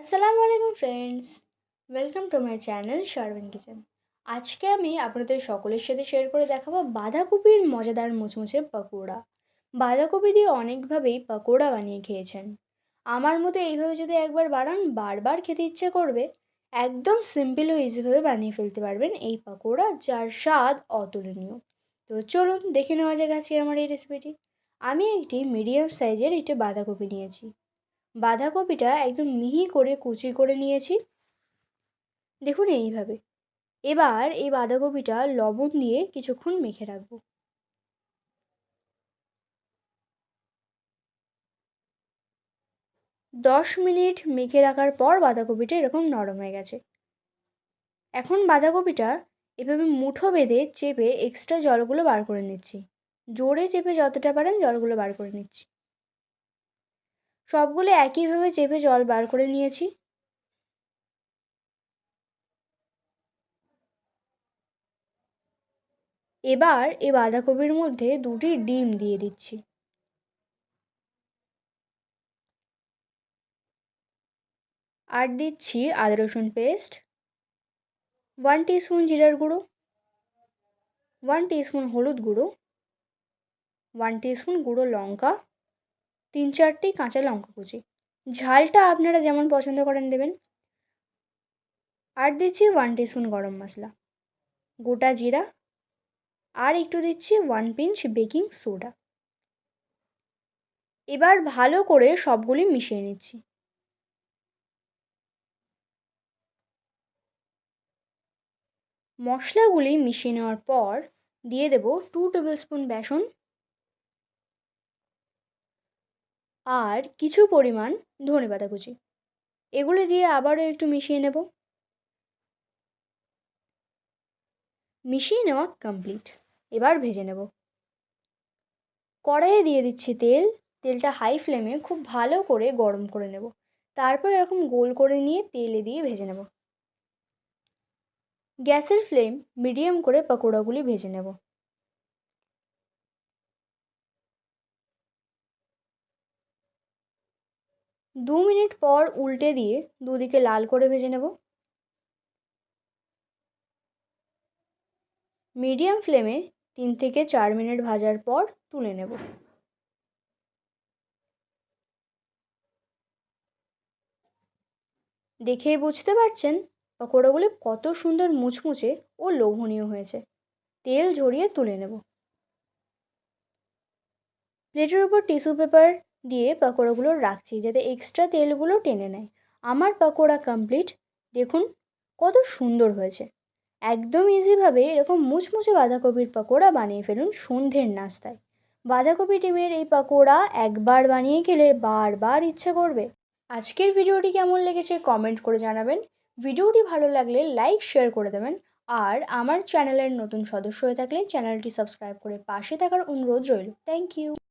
আসসালামু আলাইকুম friends, welcome to my channel Sharbin kitchen. আজকে আমি আপনাদের সকলের সাথে শেয়ার করে দেখাবো বাঁধাকপির মজাদার মুচমুচে পকোড়া। বাঁধাকপি দিয়ে অনেকভাবেই পকোড়া বানিয়ে খেয়েছেন। আমার মতো এইভাবে যদি একবার বানান বারবার খেতে ইচ্ছে করবে। একদম সিম্পল ও ইজিভাবে বানিয়ে ফেলতে পারবেন এই পকোড়া, যার স্বাদ অতুলনীয়। তো চলুন দেখে নেওয়া যাক আজকে আমার এই রেসিপিটি। আমি একটি মিডিয়াম সাইজের একটি বাঁধাকপি নিয়েছি। বাঁধাকপিটা একদম মিহি করে কুচি করে নিয়েছি, দেখুন এইভাবে। এবার এই বাঁধাকপিটা লবণ দিয়ে কিছুক্ষণ মেখে রাখবো। 10 মিনিট মেখে রাখার পর বাঁধাকপিটা এরকম নরম হয়ে গেছে। এখন বাঁধাকপিটা এভাবে মুঠো বেঁধে চেপে এক্সট্রা জলগুলো বার করে নিচ্ছি। জোরে চেপে যতটা পারেন জলগুলো বার করে নিচ্ছি। সবগুলো একইভাবে চেপে জল বার করে নিয়েছি। এবার এই বাঁধাকপির মধ্যে 2টি ডিম দিয়ে দিচ্ছি। আর দিচ্ছি আদা রসুন পেস্ট, 1 টিস্পুন জিরার গুঁড়ো, 1 টিস্পুন হলুদ গুঁড়ো, 1 টিস্পুন গুঁড়ো লঙ্কা, 3-4টি কাঁচা লঙ্কা কুচি। ঝালটা আপনারা যেমন পছন্দ করেন দেবেন। আর দিচ্ছি 1 টিস্পুন গরম মশলা, গোটা জিরা, আর একটু দিচ্ছি 1 পিঞ্চ বেকিং সোডা। এবার ভালো করে সবগুলি মিশিয়ে নিচ্ছি। মশলাগুলি মিশিয়ে নেওয়ার পর দিয়ে দেব 2 টেবিলস্পুন বেসন আর কিছু পরিমাণ ধনেপাতা কুচি। এগুলো দিয়ে আবারও একটু মিশিয়ে নেব। মিশিয়ে নেওয়া কমপ্লিট। এবার ভেজে নেব। কড়াইয়ে দিয়ে দিচ্ছি তেল। তেলটা হাই ফ্লেমে খুব ভালো করে গরম করে নেব। তারপর এরকম গোল করে নিয়ে তেলে দিয়ে ভেজে নেব। গ্যাসের ফ্লেম মিডিয়াম করে পকোড়াগুলি ভেজে নেব। দু মিনিট পর উল্টে দিয়ে দুদিকে লাল করে ভেজে নেব। মিডিয়াম ফ্লেমে 3 থেকে 4 মিনিট ভাজার পর তুলে নেব। দেখেই বুঝতে পারছেন পকোড়াগুলি কত সুন্দর মুচমুচে ও লোভনীয় হয়েছে। তেল ঝরিয়ে তুলে নেব। প্লেটের উপর টিস্যু পেপার দিয়ে পকোড়াগুলো রাখছি যাতে এক্সট্রা তেলগুলো টেনে নেয়। আমার পকোড়া কমপ্লিট। দেখুন কত সুন্দর হয়েছে। একদম ইজিভাবে এরকম মুচমুচে বাঁধাকপির পকোড়া বানিয়ে ফেলুন সন্ধ্যের নাস্তায়। বাঁধাকপি ডিমের এই পকোড়া একবার বানিয়ে খেলে বারবার ইচ্ছে করবে। আজকের ভিডিওটি কেমন লেগেছে কমেন্ট করে জানাবেন। ভিডিওটি ভালো লাগলে লাইক শেয়ার করে দেবেন। আর আমার চ্যানেলের নতুন সদস্য হয়ে থাকলে চ্যানেলটি সাবস্ক্রাইব করে পাশে থাকার অনুরোধ রইল। Thank you.